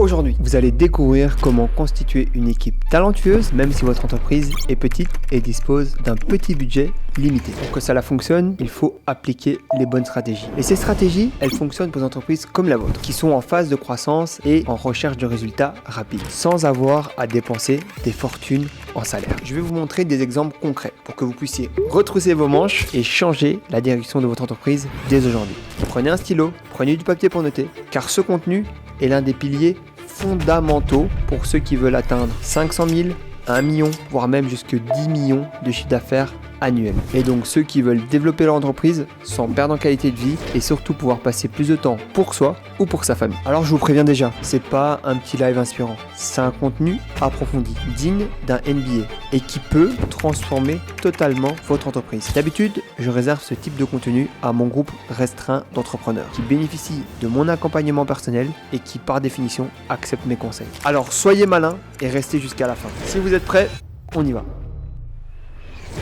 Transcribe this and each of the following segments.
Aujourd'hui, vous allez découvrir comment constituer une équipe talentueuse, même si votre entreprise est petite et dispose d'un petit budget limité. Pour que cela fonctionne, il faut appliquer les bonnes stratégies. Et ces stratégies, elles fonctionnent pour des entreprises comme la vôtre, qui sont en phase de croissance et en recherche de résultats rapides, sans avoir à dépenser des fortunes en salaire. Je vais vous montrer des exemples concrets pour que vous puissiez retrousser vos manches et changer la direction de votre entreprise dès aujourd'hui. Prenez un stylo, prenez du papier pour noter, car ce contenu est l'un des piliers fondamentaux pour ceux qui veulent atteindre 500 000, 1 million, voire même jusque 10 millions de chiffre d'affaires annuel. Et donc ceux qui veulent développer leur entreprise sans perdre en qualité de vie et surtout pouvoir passer plus de temps pour soi ou pour sa famille. Alors je vous préviens déjà, c'est pas un petit live inspirant, c'est un contenu approfondi, digne d'un MBA et qui peut transformer totalement votre entreprise. D'habitude, je réserve ce type de contenu à mon groupe restreint d'entrepreneurs qui bénéficient de mon accompagnement personnel et qui par définition acceptent mes conseils. Alors soyez malins et restez jusqu'à la fin. Si vous êtes prêts, on y va.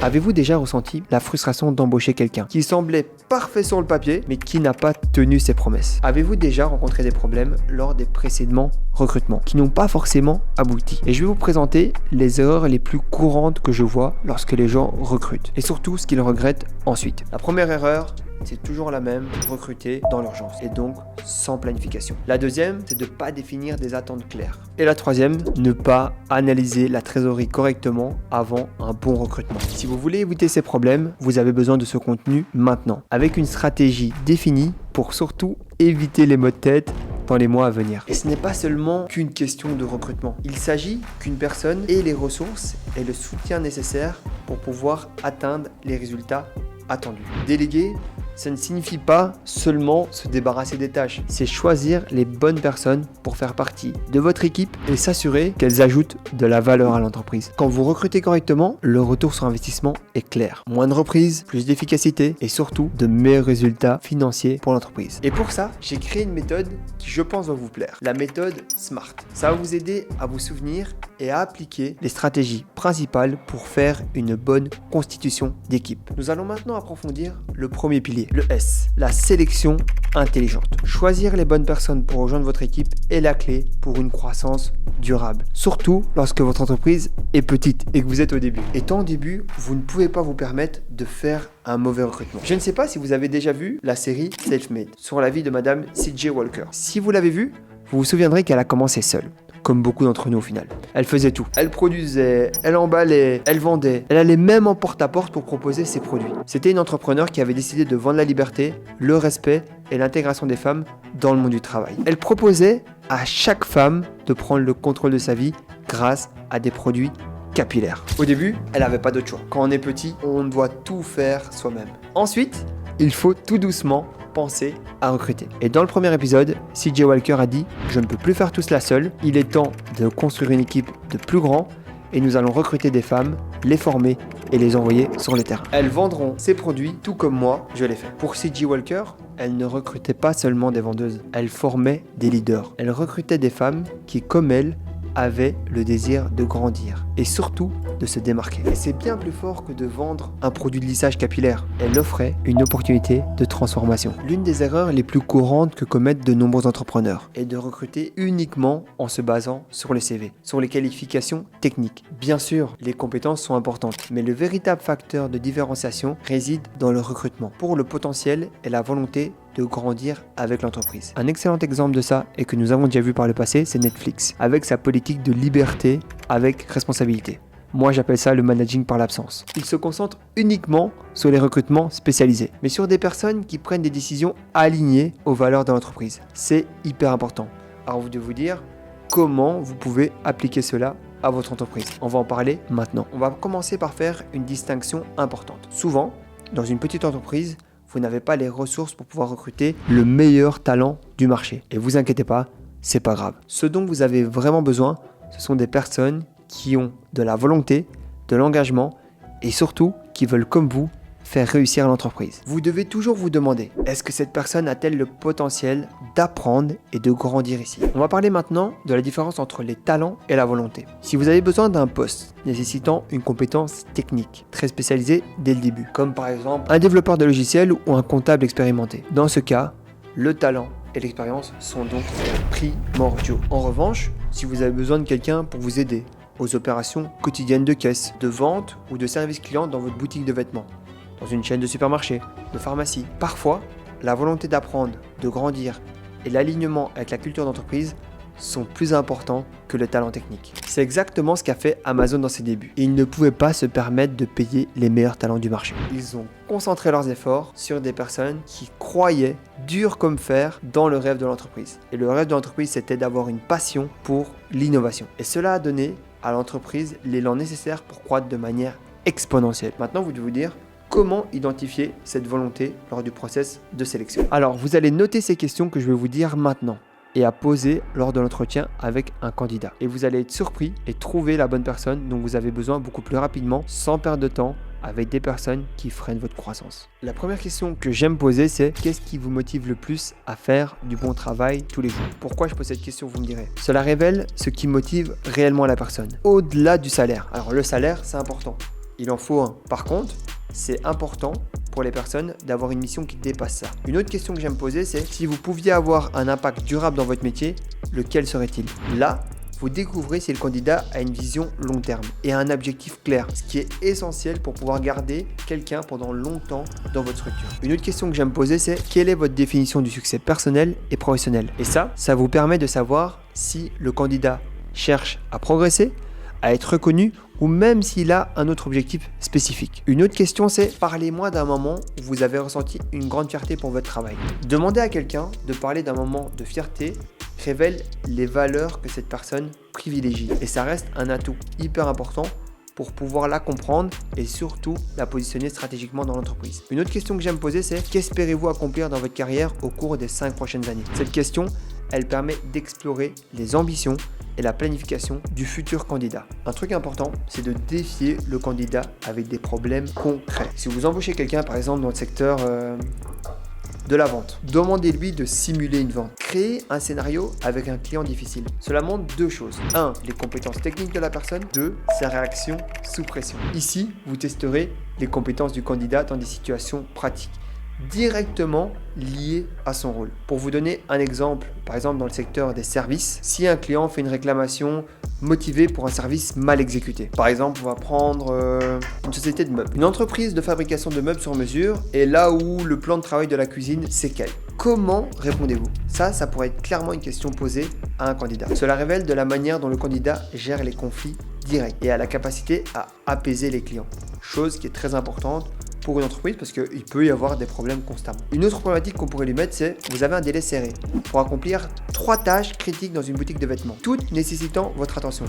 Avez-vous déjà ressenti la frustration d'embaucher quelqu'un qui semblait parfait sur le papier mais qui n'a pas tenu ses promesses? Avez-vous déjà rencontré des problèmes lors des précédents recrutements qui n'ont pas forcément abouti? Et je vais vous présenter les erreurs les plus courantes que je vois lorsque les gens recrutent et surtout ce qu'ils regrettent ensuite. La première erreur, c'est toujours la même, recruter dans l'urgence et donc sans planification. La deuxième, c'est de ne pas définir des attentes claires. Et la troisième, ne pas analyser la trésorerie correctement avant un bon recrutement. Si vous voulez éviter ces problèmes, vous avez besoin de ce contenu maintenant, avec une stratégie définie pour surtout éviter les maux de tête dans les mois à venir. Et ce n'est pas seulement qu'une question de recrutement. Il s'agit qu'une personne ait les ressources et le soutien nécessaire pour pouvoir atteindre les résultats attendus. Déléguer, ça ne signifie pas seulement se débarrasser des tâches, c'est choisir les bonnes personnes pour faire partie de votre équipe et s'assurer qu'elles ajoutent de la valeur à l'entreprise. Quand vous recrutez correctement, le retour sur investissement est clair. Moins de reprises, plus d'efficacité et surtout de meilleurs résultats financiers pour l'entreprise. Et pour ça, j'ai créé une méthode qui je pense va vous plaire. La méthode SMART. Ça va vous aider à vous souvenir et à appliquer les stratégies principales pour faire une bonne constitution d'équipe. Nous allons maintenant approfondir le premier pilier. Le S, la sélection intelligente. Choisir les bonnes personnes pour rejoindre votre équipe est la clé pour une croissance durable. Surtout lorsque votre entreprise est petite et que vous êtes au début. Étant au début, vous ne pouvez pas vous permettre de faire un mauvais recrutement. Je ne sais pas si vous avez déjà vu la série Self-Made sur la vie de Madame C.J. Walker. Si vous l'avez vue, vous vous souviendrez qu'elle a commencé seule. Comme beaucoup d'entre nous au final. Elle faisait tout. Elle produisait, elle emballait, elle vendait. Elle allait même en porte-à-porte pour proposer ses produits. C'était une entrepreneure qui avait décidé de vendre la liberté, le respect et l'intégration des femmes dans le monde du travail. Elle proposait à chaque femme de prendre le contrôle de sa vie grâce à des produits capillaires. Au début, elle n'avait pas d'autre choix. Quand on est petit, on doit tout faire soi-même. Ensuite, il faut tout doucement penser à recruter. Et dans le premier épisode, C.J. Walker a dit « Je ne peux plus faire tout cela seul, il est temps de construire une équipe de plus grands et nous allons recruter des femmes, les former et les envoyer sur le terrain. Elles vendront ces produits tout comme moi, je l'ai fait. » Pour C.J. Walker, elle ne recrutait pas seulement des vendeuses, elle formait des leaders. Elle recrutait des femmes qui, comme elle, avaient le désir de grandir et surtout de se démarquer. Et c'est bien plus fort que de vendre un produit de lissage capillaire. Elle offrait une opportunité de transformation. L'une des erreurs les plus courantes que commettent de nombreux entrepreneurs est de recruter uniquement en se basant sur les CV, sur les qualifications techniques. Bien sûr, les compétences sont importantes, mais le véritable facteur de différenciation réside dans le recrutement, pour le potentiel et la volonté de grandir avec l'entreprise. Un excellent exemple de ça, et que nous avons déjà vu par le passé, c'est Netflix, avec sa politique de liberté avec responsabilité. Moi, j'appelle ça le managing par l'absence. Il se concentre uniquement sur les recrutements spécialisés, mais sur des personnes qui prennent des décisions alignées aux valeurs de l'entreprise. C'est hyper important. Alors, vous devez vous dire comment vous pouvez appliquer cela à votre entreprise. On va en parler maintenant. On va commencer par faire une distinction importante. Souvent, dans une petite entreprise, vous n'avez pas les ressources pour pouvoir recruter le meilleur talent du marché. Et vous inquiétez pas, c'est pas grave. Ce dont vous avez vraiment besoin, ce sont des personnes qui ont de la volonté, de l'engagement et surtout qui veulent comme vous faire réussir l'entreprise. Vous devez toujours vous demander, est-ce que cette personne a-t-elle le potentiel d'apprendre et de grandir ici? On va parler maintenant de la différence entre les talents et la volonté. Si vous avez besoin d'un poste nécessitant une compétence technique très spécialisée dès le début, comme par exemple un développeur de logiciels ou un comptable expérimenté, dans ce cas, le talent et l'expérience sont donc primordiaux. En revanche, si vous avez besoin de quelqu'un pour vous aider aux opérations quotidiennes de caisse, de vente ou de service client dans votre boutique de vêtements, dans une chaîne de supermarché, de pharmacie, parfois, la volonté d'apprendre, de grandir et l'alignement avec la culture d'entreprise sont plus importants que le talent technique. C'est exactement ce qu'a fait Amazon dans ses débuts. Et ils ne pouvaient pas se permettre de payer les meilleurs talents du marché. Ils ont concentré leurs efforts sur des personnes qui croyaient dur comme fer dans le rêve de l'entreprise. Et le rêve de l'entreprise, c'était d'avoir une passion pour l'innovation. Et cela a donné à l'entreprise l'élan nécessaire pour croître de manière exponentielle. Maintenant, vous devez vous dire comment identifier cette volonté lors du process de sélection. Alors, vous allez noter ces questions que je vais vous dire maintenant et à poser lors de l'entretien avec un candidat. Et vous allez être surpris et trouver la bonne personne dont vous avez besoin beaucoup plus rapidement, sans perdre de temps, avec des personnes qui freinent votre croissance. La première question que j'aime poser, c'est qu'est-ce qui vous motive le plus à faire du bon travail tous les jours? Pourquoi je pose cette question, vous me direz? Cela révèle ce qui motive réellement la personne, au-delà du salaire. Alors le salaire, c'est important. Il en faut un. Par contre, c'est important pour les personnes d'avoir une mission qui dépasse ça. Une autre question que j'aime poser, c'est si vous pouviez avoir un impact durable dans votre métier, lequel serait-il? Là, vous découvrez si le candidat a une vision long terme et un objectif clair, ce qui est essentiel pour pouvoir garder quelqu'un pendant longtemps dans votre structure. Une autre question que j'aime poser, c'est quelle est votre définition du succès personnel et professionnel? Et ça vous permet de savoir si le candidat cherche à progresser, à être reconnu ou même s'il a un autre objectif spécifique. Une autre question, c'est parlez-moi d'un moment où vous avez ressenti une grande fierté pour votre travail. Demander à quelqu'un de parler d'un moment de fierté révèle les valeurs que cette personne privilégie. Et ça reste un atout hyper important pour pouvoir la comprendre et surtout la positionner stratégiquement dans l'entreprise. Une autre question que j'aime poser, c'est qu'espérez-vous accomplir dans votre carrière au cours des 5 prochaines années? Cette question, elle permet d'explorer les ambitions et la planification du futur candidat. Un truc important, c'est de défier le candidat avec des problèmes concrets. Si vous embauchez quelqu'un, par exemple, dans le secteur de la vente, demandez-lui de simuler une vente. Créez un scénario avec un client difficile. Cela montre deux choses. 1. Les compétences techniques de la personne. 2. Sa réaction sous pression. Ici, vous testerez les compétences du candidat dans des situations pratiques, directement lié à son rôle. Pour vous donner un exemple, par exemple dans le secteur des services, si un client fait une réclamation motivée pour un service mal exécuté. Par exemple, on va prendre une société de meubles, une entreprise de fabrication de meubles sur mesure, et là où le plan de travail de la cuisine s'écaille. Comment répondez-vous? Ça pourrait être clairement une question posée à un candidat. Cela révèle de la manière dont le candidat gère les conflits directs et a la capacité à apaiser les clients, chose qui est très importante pour une entreprise parce qu'il peut y avoir des problèmes constamment. Une autre problématique qu'on pourrait lui mettre, c'est vous avez un délai serré pour accomplir 3 tâches critiques dans une boutique de vêtements, toutes nécessitant votre attention.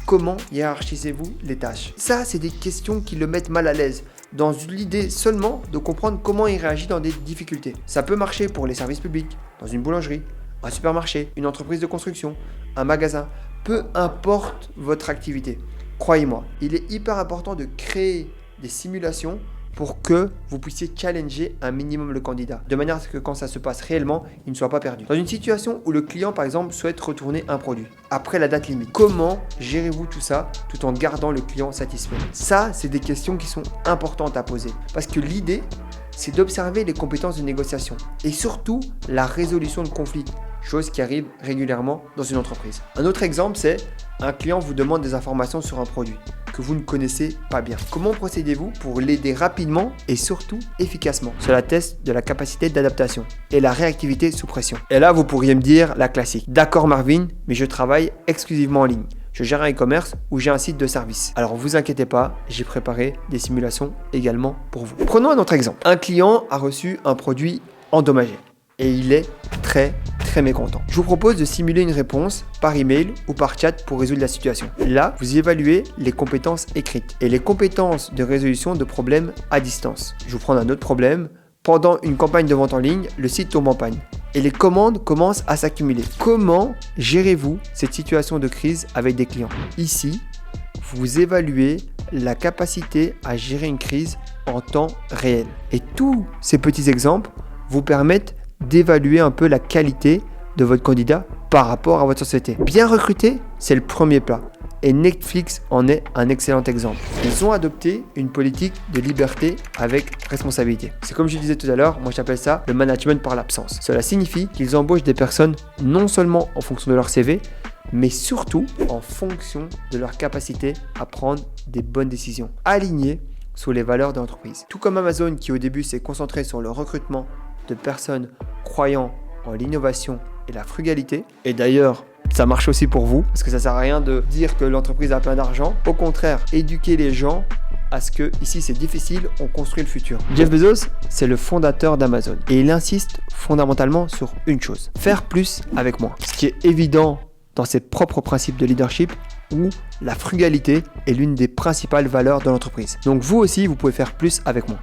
Comment hiérarchisez-vous les tâches? Ça, c'est des questions qui le mettent mal à l'aise, dans l'idée seulement de comprendre comment il réagit dans des difficultés. Ça peut marcher pour les services publics, dans une boulangerie, un supermarché, une entreprise de construction, un magasin, peu importe votre activité. Croyez-moi, il est hyper important de créer des simulations pour que vous puissiez challenger un minimum le candidat, de manière à ce que quand ça se passe réellement, il ne soit pas perdu. Dans une situation où le client, par exemple, souhaite retourner un produit après la date limite, comment gérez-vous tout ça tout en gardant le client satisfait? Ça, c'est des questions qui sont importantes à poser, parce que l'idée, c'est d'observer les compétences de négociation et surtout la résolution de conflits, chose qui arrive régulièrement dans une entreprise. Un autre exemple, c'est un client vous demande des informations sur un produit que vous ne connaissez pas bien. Comment procédez-vous pour l'aider rapidement et surtout efficacement? Cela teste de la capacité d'adaptation et la réactivité sous pression. Et là, vous pourriez me dire la classique. D'accord Marvin, mais je travaille exclusivement en ligne. Je gère un e-commerce ou j'ai un site de service. Alors vous inquiétez pas, j'ai préparé des simulations également pour vous. Prenons un autre exemple. Un client a reçu un produit endommagé et il est très mécontent. Je vous propose de simuler une réponse par email ou par chat pour résoudre la situation. Là, vous évaluez les compétences écrites et les compétences de résolution de problèmes à distance. Je vous prends un autre problème. Pendant une campagne de vente en ligne, le site tombe en panne et les commandes commencent à s'accumuler. Comment gérez-vous cette situation de crise avec des clients? Ici, vous évaluez la capacité à gérer une crise en temps réel. Et tous ces petits exemples vous permettent d'évaluer un peu la qualité de votre candidat par rapport à votre société. Bien recruter, c'est le premier pas. et Netflix en est un excellent exemple. Ils ont adopté une politique de liberté avec responsabilité. C'est comme je disais tout à l'heure, moi j'appelle ça le management par l'absence. Cela signifie qu'ils embauchent des personnes non seulement en fonction de leur CV, mais surtout en fonction de leur capacité à prendre des bonnes décisions, alignées sur les valeurs de l'entreprise. Tout comme Amazon qui au début s'est concentré sur le recrutement de personnes croyant en l'innovation et la frugalité. Et d'ailleurs, ça marche aussi pour vous, parce que ça sert à rien de dire que l'entreprise a plein d'argent. Au contraire, éduquer les gens à ce que ici c'est difficile, on construit le futur. Jeff Bezos, c'est le fondateur d'Amazon et il insiste fondamentalement sur une chose, faire plus avec moins. Ce qui est évident dans ses propres principes de leadership où la frugalité est l'une des principales valeurs de l'entreprise. Donc vous aussi, vous pouvez faire plus avec moins.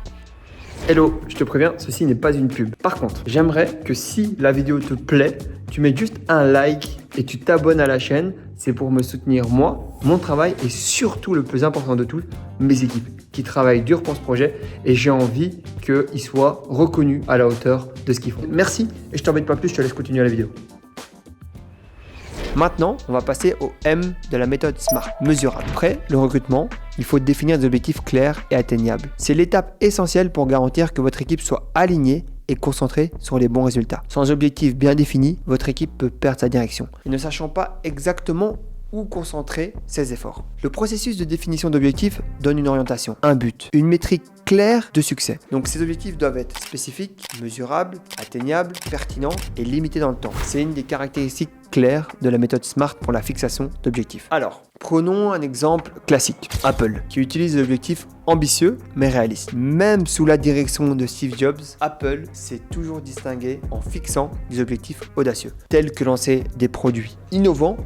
Hello, je te préviens, ceci n'est pas une pub. Par contre, j'aimerais que si la vidéo te plaît, tu mets juste un like et tu t'abonnes à la chaîne. C'est pour me soutenir moi, mon travail et surtout le plus important de tout, mes équipes qui travaillent dur pour ce projet et j'ai envie qu'ils soient reconnus à la hauteur de ce qu'ils font. Merci et je t'embête pas plus, je te laisse continuer la vidéo. Maintenant, on va passer au M de la méthode SMART, mesurable. Après le recrutement, il faut définir des objectifs clairs et atteignables. C'est l'étape essentielle pour garantir que votre équipe soit alignée et concentrée sur les bons résultats. Sans objectifs bien définis, votre équipe peut perdre sa direction. Et ne sachant pas exactement où concentrer ses efforts. Le processus de définition d'objectifs donne une orientation, un but, une métrique claire de succès. Donc ces objectifs doivent être spécifiques, mesurables, atteignables, pertinents et limités dans le temps. C'est une des caractéristiques claires de la méthode SMART pour la fixation d'objectifs. Alors, prenons un exemple classique. Apple, qui utilise des objectifs ambitieux mais réalistes. Même sous la direction de Steve Jobs, Apple s'est toujours distingué en fixant des objectifs audacieux, tels que lancer des produits innovants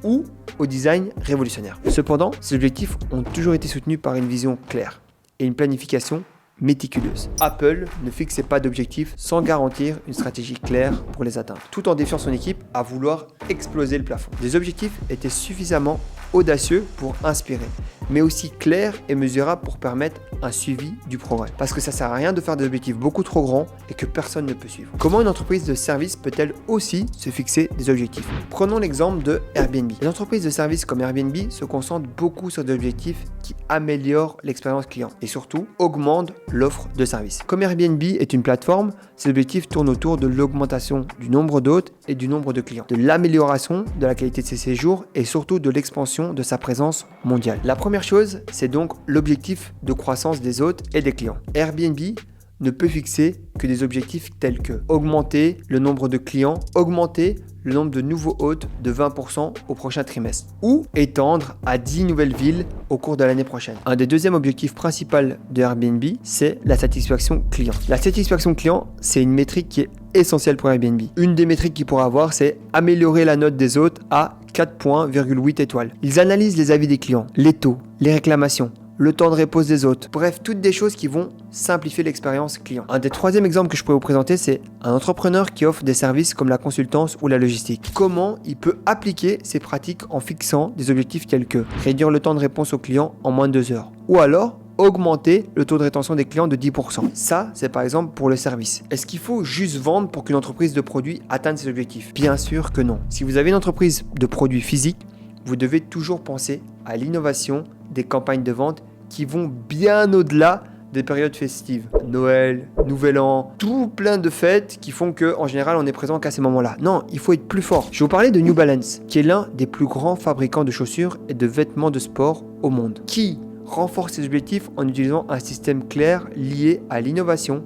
ou au design révolutionnaire. Cependant, ces objectifs ont toujours été soutenus par une vision claire et une planification méticuleuse. Apple ne fixait pas d'objectifs sans garantir une stratégie claire pour les atteindre, tout en défiant son équipe à vouloir exploser le plafond. Les objectifs étaient suffisamment audacieux pour inspirer, mais aussi clairs et mesurables pour permettre un suivi du progrès. Parce que ça sert à rien de faire des objectifs beaucoup trop grands et que personne ne peut suivre. Comment une entreprise de service peut-elle aussi se fixer des objectifs? Prenons l'exemple de Airbnb. Les entreprises de service comme Airbnb se concentrent beaucoup sur des objectifs qui améliorent l'expérience client et surtout augmentent l'offre de service. Comme Airbnb est une plateforme, ces objectifs tournent autour de l'augmentation du nombre d'hôtes et du nombre de clients, de l'amélioration de la qualité de ses séjours et surtout de l'expansion de sa présence mondiale. La première chose, c'est donc l'objectif de croissance des hôtes et des clients. Airbnb ne peut fixer que des objectifs tels que augmenter le nombre de clients, augmenter le nombre de nouveaux hôtes de 20% au prochain trimestre ou étendre à 10 nouvelles villes au cours de l'année prochaine. Un des deuxièmes objectifs principaux de Airbnb, c'est la satisfaction client. La satisfaction client, c'est une métrique qui est essentielle pour Airbnb. Une des métriques qu'il pourra avoir, c'est améliorer la note des hôtes à 4,8 étoiles. Ils analysent les avis des clients, les taux, les réclamations, le temps de repose des hôtes. Bref, toutes des choses qui vont simplifier l'expérience client. Un des troisièmes exemples que je pourrais vous présenter, c'est un entrepreneur qui offre des services comme la consultance ou la logistique. Comment il peut appliquer ces pratiques en fixant des objectifs tels que réduire le temps de réponse aux clients en moins de 2 heures ou alors augmenter le taux de rétention des clients de 10%. Ça, c'est par exemple pour le service. Est-ce qu'il faut juste vendre pour qu'une entreprise de produits atteigne ses objectifs? Bien sûr que non. Si vous avez une entreprise de produits physiques, vous devez toujours penser à l'innovation des campagnes de vente qui vont bien au-delà des périodes festives. Noël, Nouvel An, tout plein de fêtes qui font qu'en général on est présent qu'à ces moments-là. Non, il faut être plus fort. Je vais vous parler de New Balance, qui est l'un des plus grands fabricants de chaussures et de vêtements de sport au monde, qui renforce ses objectifs en utilisant un système clair lié à l'innovation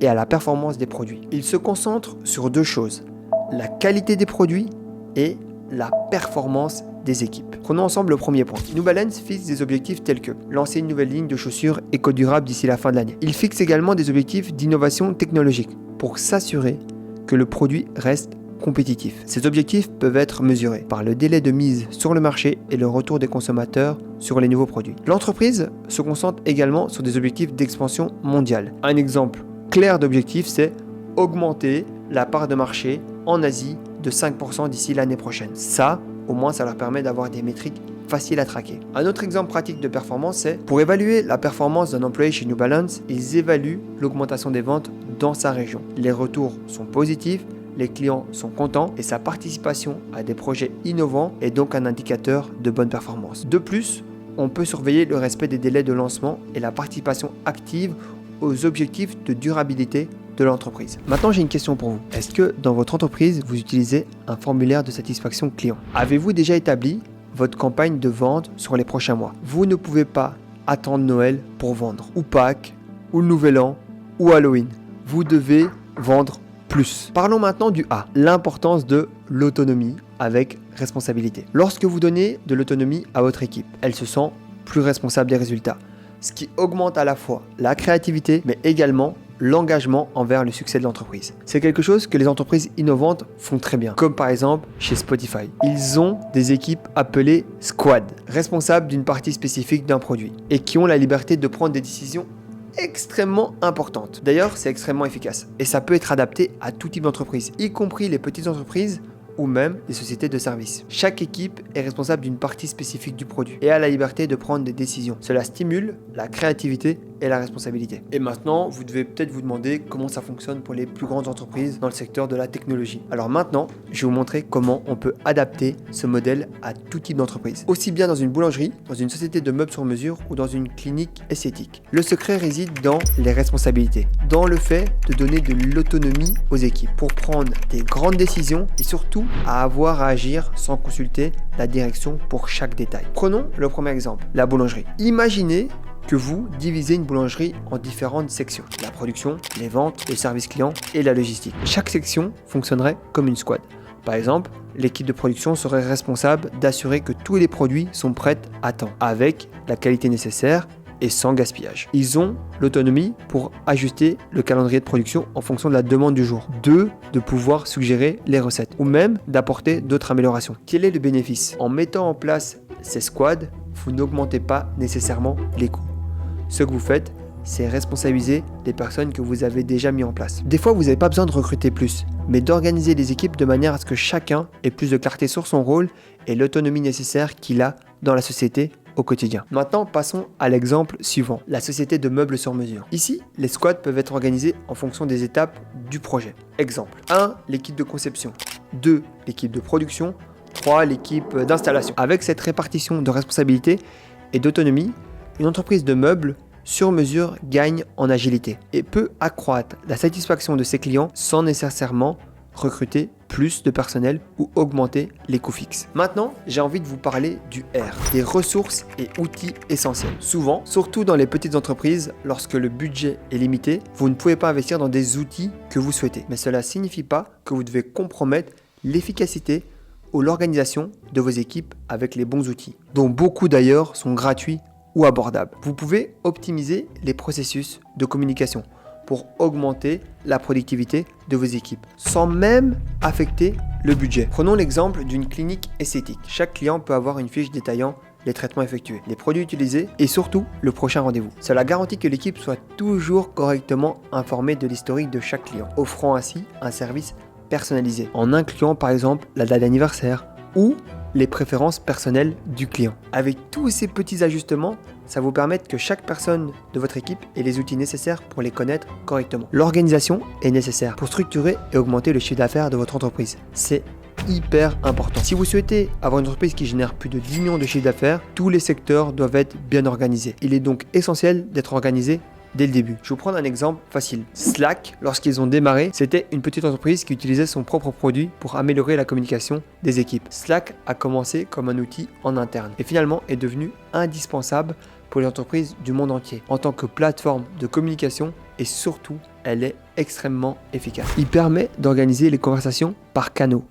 et à la performance des produits. Il se concentre sur deux choses, la qualité des produits et la performance des équipes. Prenons ensemble le premier point. New Balance fixe des objectifs tels que lancer une nouvelle ligne de chaussures éco-durable d'ici la fin de l'année. Il fixe également des objectifs d'innovation technologique pour s'assurer que le produit reste compétitif. Ces objectifs peuvent être mesurés par le délai de mise sur le marché et le retour des consommateurs sur les nouveaux produits. L'entreprise se concentre également sur des objectifs d'expansion mondiale. Un exemple clair d'objectif, c'est augmenter la part de marché en Asie de 5% d'ici l'année prochaine. Ça, au moins, ça leur permet d'avoir des métriques faciles à traquer. Un autre exemple pratique de performance, c'est pour évaluer la performance d'un employé chez New Balance, ils évaluent l'augmentation des ventes dans sa région. Les retours sont positifs, les clients sont contents et sa participation à des projets innovants est donc un indicateur de bonne performance. De plus, on peut surveiller le respect des délais de lancement et la participation active aux objectifs de durabilité de l'entreprise. Maintenant, j'ai une question pour vous. Est-ce que dans votre entreprise, vous utilisez un formulaire de satisfaction client? Avez-vous déjà établi votre campagne de vente sur les prochains mois? Vous ne pouvez pas attendre Noël pour vendre, ou Pâques, ou le Nouvel An, ou Halloween. Vous devez vendre plus. Parlons maintenant du A, l'importance de l'autonomie avec responsabilité. Lorsque vous donnez de l'autonomie à votre équipe, elle se sent plus responsable des résultats, ce qui augmente à la fois la créativité, mais également l'engagement envers le succès de l'entreprise. C'est quelque chose que les entreprises innovantes font très bien, comme par exemple chez Spotify. Ils ont des équipes appelées squad, responsables d'une partie spécifique d'un produit, et qui ont la liberté de prendre des décisions extrêmement importantes. D'ailleurs, c'est extrêmement efficace, et ça peut être adapté à tout type d'entreprise, y compris les petites entreprises ou même des sociétés de services. Chaque équipe est responsable d'une partie spécifique du produit et a la liberté de prendre des décisions. Cela stimule la créativité et la responsabilité. Et maintenant, vous devez peut-être vous demander comment ça fonctionne pour les plus grandes entreprises dans le secteur de la technologie. Alors maintenant, je vais vous montrer comment on peut adapter ce modèle à tout type d'entreprise. Aussi bien dans une boulangerie, dans une société de meubles sur mesure ou dans une clinique esthétique. Le secret réside dans les responsabilités, dans le fait de donner de l'autonomie aux équipes pour prendre des grandes décisions et surtout à avoir à agir sans consulter la direction pour chaque détail. Prenons le premier exemple, la boulangerie. Imaginez que vous divisez une boulangerie en différentes sections. La production, les ventes, le service client et la logistique. Chaque section fonctionnerait comme une squad. Par exemple, l'équipe de production serait responsable d'assurer que tous les produits sont prêts à temps, avec la qualité nécessaire et sans gaspillage. Ils ont l'autonomie pour ajuster le calendrier de production en fonction de la demande du jour. 2. De pouvoir suggérer les recettes ou même d'apporter d'autres améliorations. Quel est le bénéfice? En mettant en place ces squads, vous n'augmentez pas nécessairement les coûts. Ce que vous faites, c'est responsabiliser les personnes que vous avez déjà mis en place. Des fois, vous n'avez pas besoin de recruter plus, mais d'organiser les équipes de manière à ce que chacun ait plus de clarté sur son rôle et l'autonomie nécessaire qu'il a dans la société au quotidien. Maintenant, passons à l'exemple suivant, la société de meubles sur mesure. Ici, les squads peuvent être organisés en fonction des étapes du projet. Exemple 1, l'équipe de conception. 2, l'équipe de production. 3, l'équipe d'installation. Avec cette répartition de responsabilité et d'autonomie, une entreprise de meubles sur mesure gagne en agilité et peut accroître la satisfaction de ses clients sans nécessairement recruter plus de personnel ou augmenter les coûts fixes. Maintenant, j'ai envie de vous parler du R, des ressources et outils essentiels. Souvent, surtout dans les petites entreprises, lorsque le budget est limité, vous ne pouvez pas investir dans des outils que vous souhaitez. Mais cela ne signifie pas que vous devez compromettre l'efficacité ou l'organisation de vos équipes avec les bons outils, dont beaucoup d'ailleurs sont gratuits ou abordables. Vous pouvez optimiser les processus de communication pour augmenter la productivité de vos équipes, sans même affecter le budget. Prenons l'exemple d'une clinique esthétique. Chaque client peut avoir une fiche détaillant les traitements effectués, les produits utilisés et surtout le prochain rendez-vous. Cela garantit que l'équipe soit toujours correctement informée de l'historique de chaque client, offrant ainsi un service personnalisé, en incluant par exemple la date d'anniversaire ou les préférences personnelles du client. Avec tous ces petits ajustements, ça vous permet que chaque personne de votre équipe ait les outils nécessaires pour les connaître correctement. L'organisation est nécessaire pour structurer et augmenter le chiffre d'affaires de votre entreprise. C'est hyper important. Si vous souhaitez avoir une entreprise qui génère plus de 10 millions de chiffre d'affaires, tous les secteurs doivent être bien organisés. Il est donc essentiel d'être organisé dès le début. Je vais vous prendre un exemple facile. Slack, lorsqu'ils ont démarré, c'était une petite entreprise qui utilisait son propre produit pour améliorer la communication des équipes. Slack a commencé comme un outil en interne et finalement est devenu indispensable pour les entreprises du monde entier en tant que plateforme de communication et surtout, elle est extrêmement efficace. Il permet d'organiser les conversations par canaux,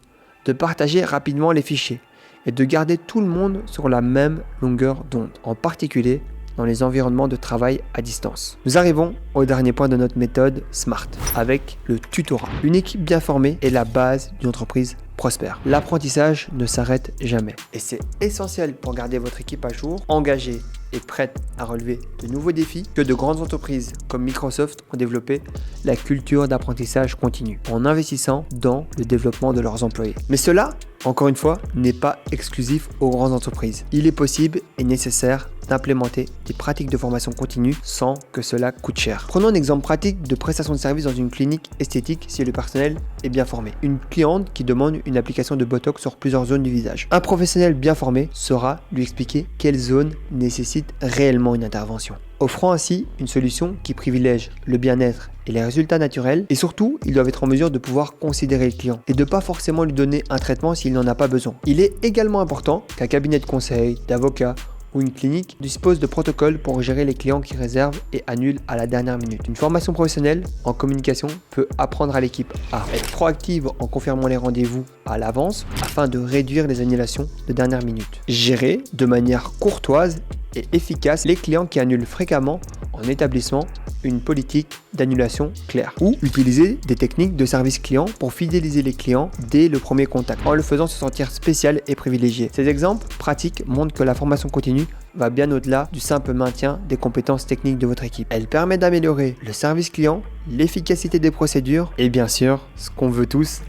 de partager rapidement les fichiers et de garder tout le monde sur la même longueur d'onde, en particulier dans les environnements de travail à distance. Nous arrivons au dernier point de notre méthode SMART, avec le tutorat. Une équipe bien formée est la base d'une entreprise prospère. L'apprentissage ne s'arrête jamais et c'est essentiel pour garder votre équipe à jour, engagée et prête à relever de nouveaux défis que de grandes entreprises comme Microsoft ont développé la culture d'apprentissage continu en investissant dans le développement de leurs employés. Mais cela, encore une fois, n'est pas exclusif aux grandes entreprises. Il est possible et nécessaire d'implémenter des pratiques de formation continue sans que cela coûte cher. Prenons un exemple pratique de prestation de service dans une clinique esthétique si le personnel est bien formé. Une cliente qui demande une application de Botox sur plusieurs zones du visage. Un professionnel bien formé saura lui expliquer quelles zones nécessitent réellement une intervention, offrant ainsi une solution qui privilègie le bien-être et les résultats naturels, et surtout, ils doivent être en mesure de pouvoir considérer le client et de pas forcément lui donner un traitement s'il n'en a pas besoin. Il est également important qu'un cabinet de conseil, d'avocat ou une clinique dispose de protocoles pour gérer les clients qui réservent et annulent à la dernière minute. Une formation professionnelle en communication peut apprendre à l'équipe à être proactive en confirmant les rendez-vous à l'avance afin de réduire les annulations de dernière minute. Gérer de manière courtoise et efficace les clients qui annulent fréquemment en établissement une politique d'annulation claire. Ou utiliser des techniques de service client pour fidéliser les clients dès le premier contact en le faisant se sentir spécial et privilégié. Ces exemples pratiques montrent que la formation continue va bien au-delà du simple maintien des compétences techniques de votre équipe. Elle permet d'améliorer le service client, l'efficacité des procédures et bien sûr, ce qu'on veut tous,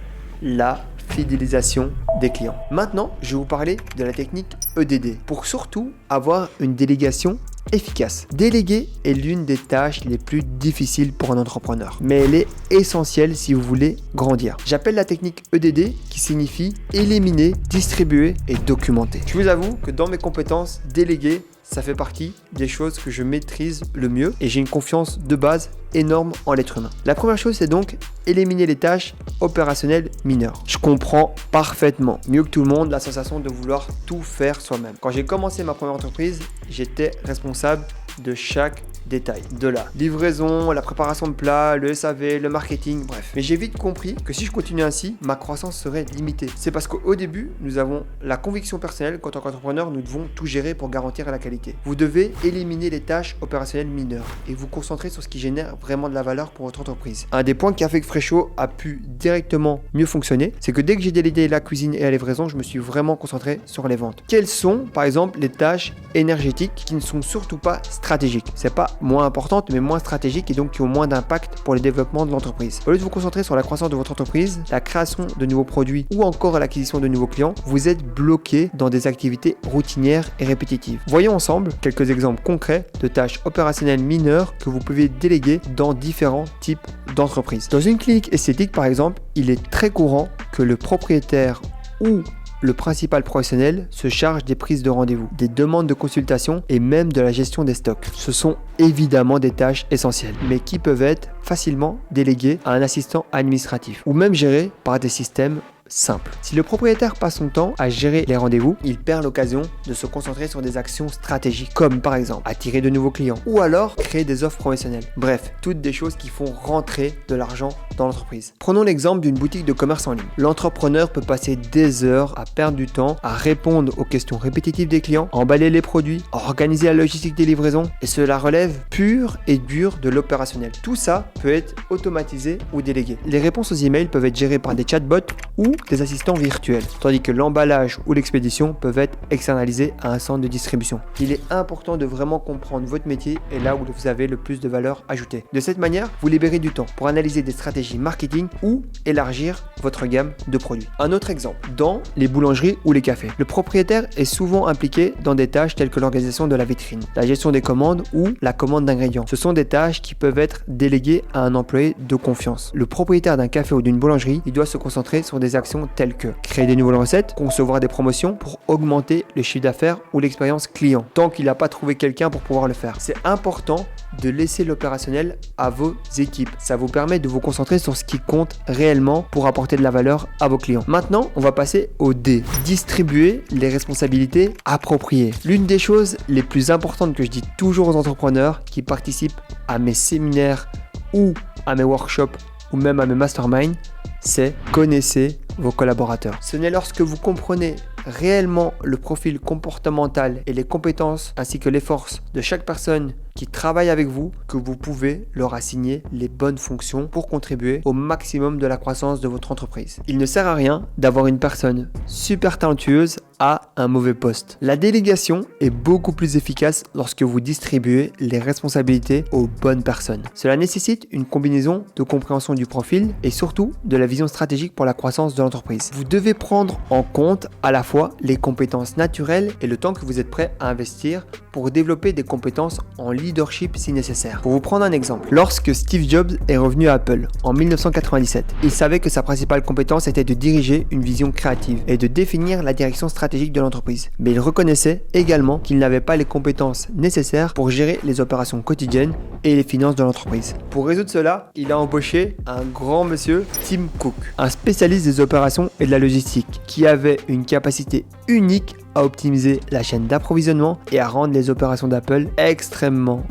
la fidélisation des clients. Maintenant, je vais vous parler de la technique EDD pour surtout avoir une délégation efficace. Déléguer est l'une des tâches les plus difficiles pour un entrepreneur, mais elle est essentielle si vous voulez grandir. J'appelle la technique EDD qui signifie éliminer, distribuer et documenter. Je vous avoue que dans mes compétences, déléguer, ça fait partie des choses que je maîtrise le mieux et j'ai une confiance de base énorme en l'être humain. La première chose, c'est donc éliminer les tâches opérationnelles mineures. Je comprends parfaitement, mieux que tout le monde, la sensation de vouloir tout faire soi-même. Quand j'ai commencé ma première entreprise, j'étais responsable de chaque détail. De la livraison, la préparation de plats, le SAV, le marketing, bref. Mais j'ai vite compris que si je continuais ainsi, ma croissance serait limitée. C'est parce qu'au début, nous avons la conviction personnelle qu'en tant qu'entrepreneur, nous devons tout gérer pour garantir la qualité. Vous devez éliminer les tâches opérationnelles mineures et vous concentrer sur ce qui génère vraiment de la valeur pour votre entreprise. Un des points qui a fait que Fresho a pu directement mieux fonctionner, c'est que dès que j'ai délégué la cuisine et la livraison, je me suis vraiment concentré sur les ventes. Quelles sont, par exemple, les tâches énergétiques qui ne sont surtout pas stratégiques? C'est pas moins importantes, mais moins stratégiques et donc qui ont moins d'impact pour le développement de l'entreprise. Au lieu de vous concentrer sur la croissance de votre entreprise, la création de nouveaux produits ou encore l'acquisition de nouveaux clients, vous êtes bloqué dans des activités routinières et répétitives. Voyons ensemble quelques exemples concrets de tâches opérationnelles mineures que vous pouvez déléguer dans différents types d'entreprises. Dans une clinique esthétique, par exemple, il est très courant que le propriétaire ou le principal professionnel se charge des prises de rendez-vous, des demandes de consultation et même de la gestion des stocks. Ce sont évidemment des tâches essentielles, mais qui peuvent être facilement déléguées à un assistant administratif ou même gérées par des systèmes simple. Si le propriétaire passe son temps à gérer les rendez-vous, il perd l'occasion de se concentrer sur des actions stratégiques, comme par exemple attirer de nouveaux clients ou alors créer des offres professionnelles. Bref, toutes des choses qui font rentrer de l'argent dans l'entreprise. Prenons l'exemple d'une boutique de commerce en ligne. L'entrepreneur peut passer des heures à perdre du temps, à répondre aux questions répétitives des clients, à emballer les produits, à organiser la logistique des livraisons, et cela relève pur et dur de l'opérationnel. Tout ça peut être automatisé ou délégué. Les réponses aux emails peuvent être gérées par des chatbots ou des assistants virtuels, tandis que l'emballage ou l'expédition peuvent être externalisés à un centre de distribution. Il est important de vraiment comprendre votre métier et là où vous avez le plus de valeur ajoutée. De cette manière, vous libérez du temps pour analyser des stratégies marketing ou élargir votre gamme de produits. Un autre exemple, dans les boulangeries ou les cafés. Le propriétaire est souvent impliqué dans des tâches telles que l'organisation de la vitrine, la gestion des commandes ou la commande d'ingrédients. Ce sont des tâches qui peuvent être déléguées à un employé de confiance. Le propriétaire d'un café ou d'une boulangerie, il doit se concentrer sur des actions telles que créer des nouvelles recettes, concevoir des promotions pour augmenter le chiffre d'affaires ou l'expérience client, tant qu'il n'a pas trouvé quelqu'un pour pouvoir le faire. C'est important de laisser l'opérationnel à vos équipes. Ça vous permet de vous concentrer sur ce qui compte réellement pour apporter de la valeur à vos clients. Maintenant, on va passer au D. Distribuer les responsabilités appropriées. L'une des choses les plus importantes que je dis toujours aux entrepreneurs qui participent à mes séminaires ou à mes workshops ou même à mes masterminds, c'est connaissez vos collaborateurs. Ce n'est lorsque vous comprenez réellement le profil comportemental et les compétences ainsi que les forces de chaque personne qui travaillent avec vous que vous pouvez leur assigner les bonnes fonctions pour contribuer au maximum de la croissance de votre entreprise. Il ne sert à rien d'avoir une personne super talentueuse à un mauvais poste. La délégation est beaucoup plus efficace lorsque vous distribuez les responsabilités aux bonnes personnes. Cela nécessite une combinaison de compréhension du profil et surtout de la vision stratégique pour la croissance de l'entreprise. Vous devez prendre en compte à la fois les compétences naturelles et le temps que vous êtes prêt à investir pour développer des compétences en leadership si nécessaire. Pour vous prendre un exemple, lorsque Steve Jobs est revenu à Apple en 1997, il savait que sa principale compétence était de diriger une vision créative et de définir la direction stratégique de l'entreprise. Mais il reconnaissait également qu'il n'avait pas les compétences nécessaires pour gérer les opérations quotidiennes et les finances de l'entreprise. Pour résoudre cela, il a embauché un grand monsieur, Tim Cook, un spécialiste des opérations et de la logistique, qui avait une capacité unique à optimiser la chaîne d'approvisionnement et à rendre les opérations d'Apple extrêmement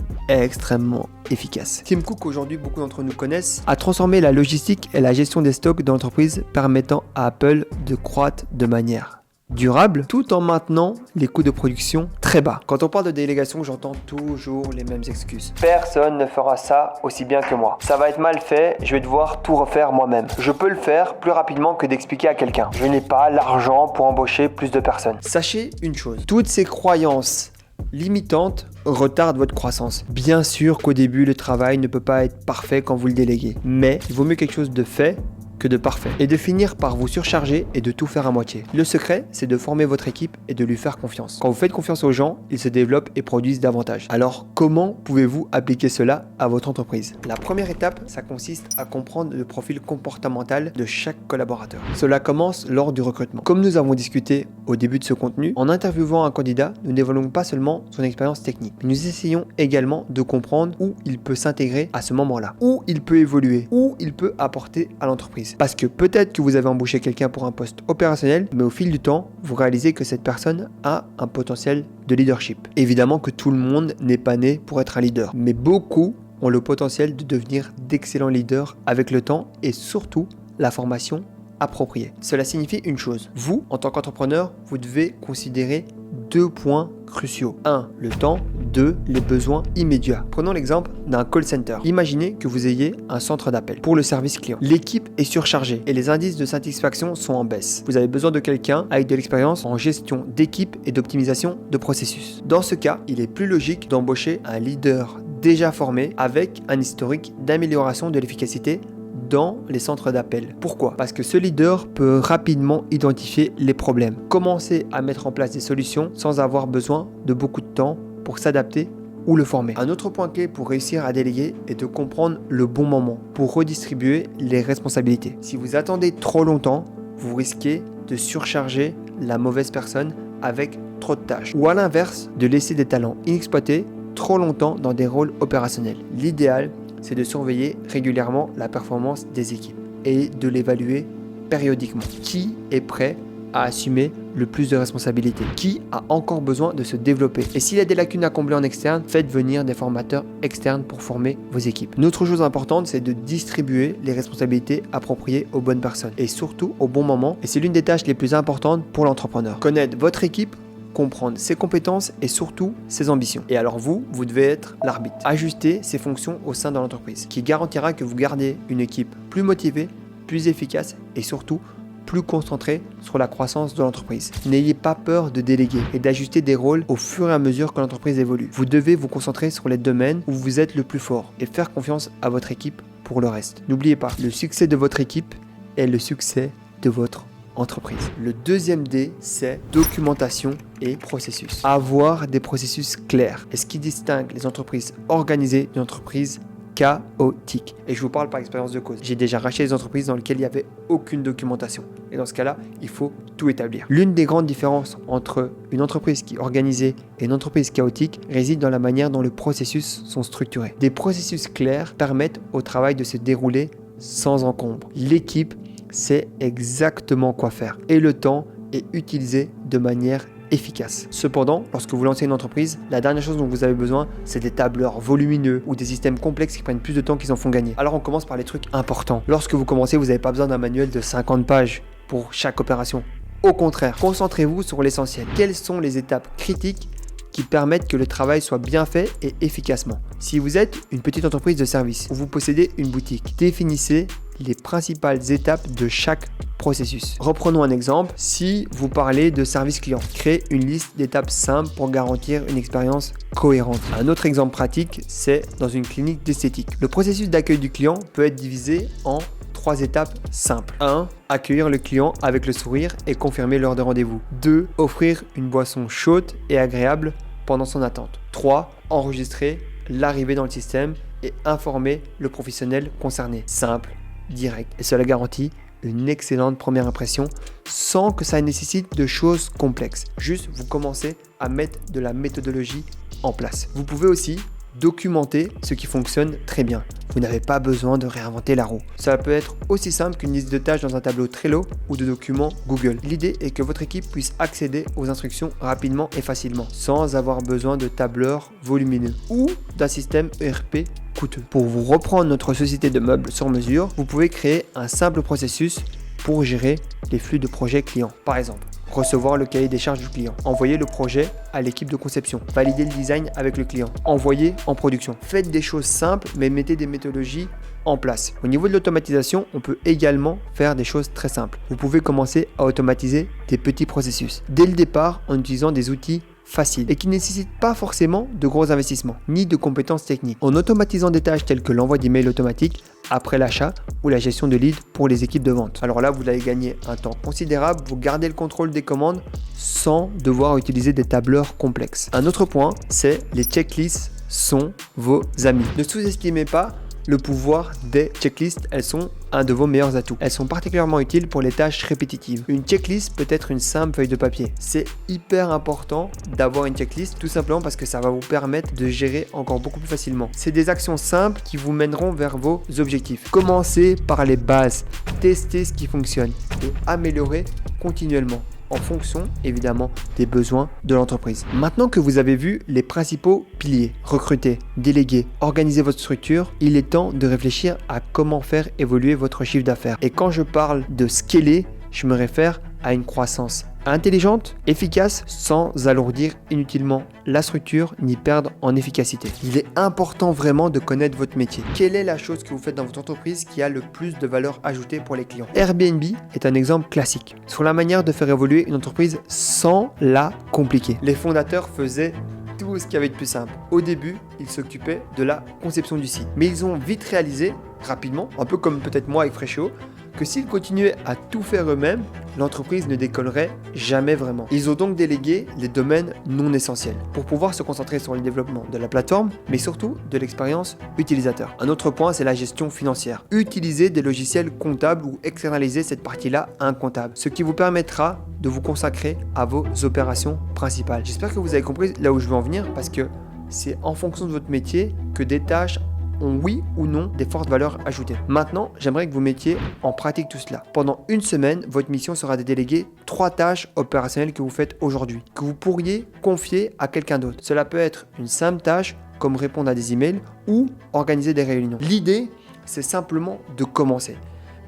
efficaces. Tim Cook, aujourd'hui beaucoup d'entre nous connaissent, a transformé la logistique et la gestion des stocks de l'entreprise, permettant à Apple de croître de manière durable tout en maintenant les coûts de production très bas. Quand on parle de délégation, j'entends toujours les mêmes excuses. Personne ne fera ça aussi bien que moi. Ça va être mal fait, je vais devoir tout refaire moi-même. Je peux le faire plus rapidement que d'expliquer à quelqu'un. Je n'ai pas l'argent pour embaucher plus de personnes. Sachez une chose, toutes ces croyances limitantes retardent votre croissance. Bien sûr qu'au début, le travail ne peut pas être parfait quand vous le déléguez, mais il vaut mieux quelque chose de fait que de parfait, et de finir par vous surcharger et de tout faire à moitié. Le secret, c'est de former votre équipe et de lui faire confiance. Quand vous faites confiance aux gens, ils se développent et produisent davantage. Alors, comment pouvez-vous appliquer cela à votre entreprise? La première étape, ça consiste à comprendre le profil comportemental de chaque collaborateur. Cela commence lors du recrutement. Comme nous avons discuté au début de ce contenu, en interviewant un candidat, nous n'évaluons pas seulement son expérience technique, mais nous essayons également de comprendre où il peut s'intégrer à ce moment-là, où il peut évoluer, où il peut apporter à l'entreprise. Parce que peut-être que vous avez embauché quelqu'un pour un poste opérationnel, mais au fil du temps, vous réalisez que cette personne a un potentiel de leadership. Évidemment que tout le monde n'est pas né pour être un leader, mais beaucoup ont le potentiel de devenir d'excellents leaders avec le temps et surtout la formation appropriée. Cela signifie une chose. Vous, en tant qu'entrepreneur, vous devez considérer 2 points cruciaux. 1. Le temps. 2. Les besoins immédiats. Prenons l'exemple d'un call center. Imaginez que vous ayez un centre d'appel pour le service client. L'équipe est surchargée et les indices de satisfaction sont en baisse. Vous avez besoin de quelqu'un avec de l'expérience en gestion d'équipe et d'optimisation de processus. Dans ce cas, il est plus logique d'embaucher un leader déjà formé avec un historique d'amélioration de l'efficacité dans les centres d'appel. Pourquoi? Parce que ce leader peut rapidement identifier les problèmes, commencer à mettre en place des solutions sans avoir besoin de beaucoup de temps pour s'adapter ou le former. Un autre point clé pour réussir à déléguer est de comprendre le bon moment pour redistribuer les responsabilités. Si vous attendez trop longtemps, vous risquez de surcharger la mauvaise personne avec trop de tâches. Ou à l'inverse, de laisser des talents inexploités trop longtemps dans des rôles opérationnels. L'idéal, c'est de surveiller régulièrement la performance des équipes et de l'évaluer périodiquement. Qui est prêt à assumer le plus de responsabilités? Qui a encore besoin de se développer? Et s'il y a des lacunes à combler en externe, faites venir des formateurs externes pour former vos équipes. Une autre chose importante, c'est de distribuer les responsabilités appropriées aux bonnes personnes et surtout au bon moment. Et c'est l'une des tâches les plus importantes pour l'entrepreneur. Connaître votre équipe, comprendre ses compétences et surtout ses ambitions. Et alors vous devez être l'arbitre. Ajuster ses fonctions au sein de l'entreprise, qui garantira que vous gardez une équipe plus motivée, plus efficace et surtout plus concentrée sur la croissance de l'entreprise. N'ayez pas peur de déléguer et d'ajuster des rôles au fur et à mesure que l'entreprise évolue. Vous devez vous concentrer sur les domaines où vous êtes le plus fort et faire confiance à votre équipe pour le reste. N'oubliez pas, le succès de votre équipe est le succès de votre entreprise. Le deuxième D, c'est documentation et processus. Avoir des processus clairs. Et ce qui distingue les entreprises organisées d'une entreprise chaotique. Et je vous parle par expérience de cause. J'ai déjà racheté des entreprises dans lesquelles il n'y avait aucune documentation. Et dans ce cas-là, il faut tout établir. L'une des grandes différences entre une entreprise qui est organisée et une entreprise chaotique réside dans la manière dont les processus sont structurés. Des processus clairs permettent au travail de se dérouler sans encombre. L'équipe sait exactement quoi faire et le temps est utilisé de manière efficace. Cependant, lorsque vous lancez une entreprise, la dernière chose dont vous avez besoin, c'est des tableurs volumineux ou des systèmes complexes qui prennent plus de temps qu'ils en font gagner. Alors on commence par les trucs importants. Lorsque vous commencez, vous n'avez pas besoin d'un manuel de 50 pages pour chaque opération. Au contraire, concentrez-vous sur l'essentiel. Quelles sont les étapes critiques qui permettent que le travail soit bien fait et efficacement. Si vous êtes une petite entreprise de service ou vous possédez une boutique, définissez les principales étapes de chaque processus. Reprenons un exemple. Si vous parlez de service client, créez une liste d'étapes simples pour garantir une expérience cohérente. Un autre exemple pratique, c'est dans une clinique d'esthétique. Le processus d'accueil du client peut être divisé en 3 étapes simples. 1. Accueillir le client avec le sourire et confirmer l'heure de rendez-vous. 2. Offrir une boisson chaude et agréable pendant son attente. 3. Enregistrer l'arrivée dans le système et informer le professionnel concerné. Simple, direct, et cela garantit une excellente première impression sans que ça nécessite de choses complexes. Juste, vous commencez à mettre de la méthodologie en place. Vous pouvez aussi documenter ce qui fonctionne très bien. Vous n'avez pas besoin de réinventer la roue. Ça peut être aussi simple qu'une liste de tâches dans un tableau Trello ou de documents Google. L'idée est que votre équipe puisse accéder aux instructions rapidement et facilement, sans avoir besoin de tableurs volumineux ou d'un système ERP coûteux. Pour vous reprendre notre société de meubles sur mesure, vous pouvez créer un simple processus pour gérer les flux de projets clients. Par exemple, recevoir le cahier des charges du client, envoyer le projet à l'équipe de conception, valider le design avec le client, envoyer en production. Faites des choses simples, mais mettez des méthodologies en place. Au niveau de l'automatisation, on peut également faire des choses très simples. Vous pouvez commencer à automatiser des petits processus dès le départ en utilisant des outils faciles et qui ne nécessitent pas forcément de gros investissements ni de compétences techniques. En automatisant des tâches telles que l'envoi d'emails automatique après l'achat ou la gestion de leads pour les équipes de vente. Alors là, vous allez gagner un temps considérable, vous gardez le contrôle des commandes sans devoir utiliser des tableurs complexes. Un autre point, c'est les checklists sont vos amis. Ne sous-estimez pas le pouvoir des checklists, elles sont un de vos meilleurs atouts. Elles sont particulièrement utiles pour les tâches répétitives. Une checklist peut être une simple feuille de papier. C'est hyper important d'avoir une checklist tout simplement parce que ça va vous permettre de gérer encore beaucoup plus facilement. C'est des actions simples qui vous mèneront vers vos objectifs. Commencez par les bases, testez ce qui fonctionne et améliorez continuellement en fonction évidemment des besoins de l'entreprise. Maintenant que vous avez vu les principaux piliers, recruter, déléguer, organiser votre structure, il est temps de réfléchir à comment faire évoluer votre chiffre d'affaires. Et quand je parle de scaler, je me réfère à une croissance intelligente, efficace, sans alourdir inutilement la structure ni perdre en efficacité. Il est important vraiment de connaître votre métier. Quelle est la chose que vous faites dans votre entreprise qui a le plus de valeur ajoutée pour les clients? Airbnb est un exemple classique sur la manière de faire évoluer une entreprise sans la compliquer. Les fondateurs faisaient tout ce qu'il y avait de plus simple. Au début, ils s'occupaient de la conception du site, mais ils ont vite réalisé, rapidement, un peu comme peut-être moi avec Freshio, que s'ils continuaient à tout faire eux-mêmes, l'entreprise ne décollerait jamais vraiment. Ils ont donc délégué les domaines non essentiels pour pouvoir se concentrer sur le développement de la plateforme, mais surtout de l'expérience utilisateur. Un autre point, c'est la gestion financière. Utilisez des logiciels comptables ou externalisez cette partie-là à un comptable, ce qui vous permettra de vous consacrer à vos opérations principales. J'espère que vous avez compris là où je veux en venir parce que c'est en fonction de votre métier que des tâches ont oui ou non des fortes valeurs ajoutées. Maintenant, j'aimerais que vous mettiez en pratique tout cela. Pendant une semaine, votre mission sera de déléguer 3 tâches opérationnelles que vous faites aujourd'hui, que vous pourriez confier à quelqu'un d'autre. Cela peut être une simple tâche comme répondre à des emails ou organiser des réunions. L'idée, c'est simplement de commencer.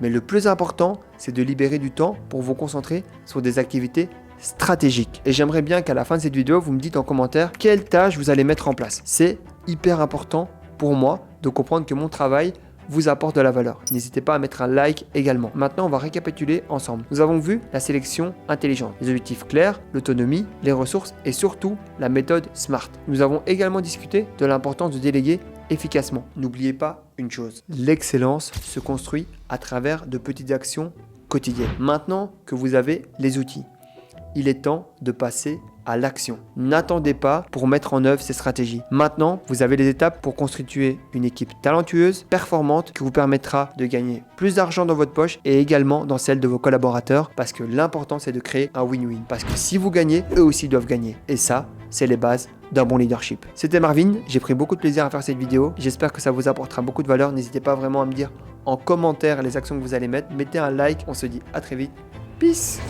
Mais le plus important, c'est de libérer du temps pour vous concentrer sur des activités stratégiques. Et j'aimerais bien qu'à la fin de cette vidéo, vous me dites en commentaire quelles tâches vous allez mettre en place. C'est hyper important pour moi de comprendre que mon travail vous apporte de la valeur. N'hésitez pas à mettre un like également. Maintenant, on va récapituler ensemble. Nous avons vu la sélection intelligente, les objectifs clairs, l'autonomie, les ressources et surtout la méthode SMART. Nous avons également discuté de l'importance de déléguer efficacement. N'oubliez pas une chose, l'excellence se construit à travers de petites actions quotidiennes. Maintenant que vous avez les outils, il est temps de passer à l'action. N'attendez pas pour mettre en œuvre ces stratégies. Maintenant, vous avez les étapes pour constituer une équipe talentueuse, performante, qui vous permettra de gagner plus d'argent dans votre poche et également dans celle de vos collaborateurs parce que l'important c'est de créer un win-win. Parce que si vous gagnez, eux aussi doivent gagner. Et ça, c'est les bases d'un bon leadership. C'était Marvin, j'ai pris beaucoup de plaisir à faire cette vidéo. J'espère que ça vous apportera beaucoup de valeur. N'hésitez pas vraiment à me dire en commentaire les actions que vous allez mettre. Mettez un like, on se dit à très vite. Peace!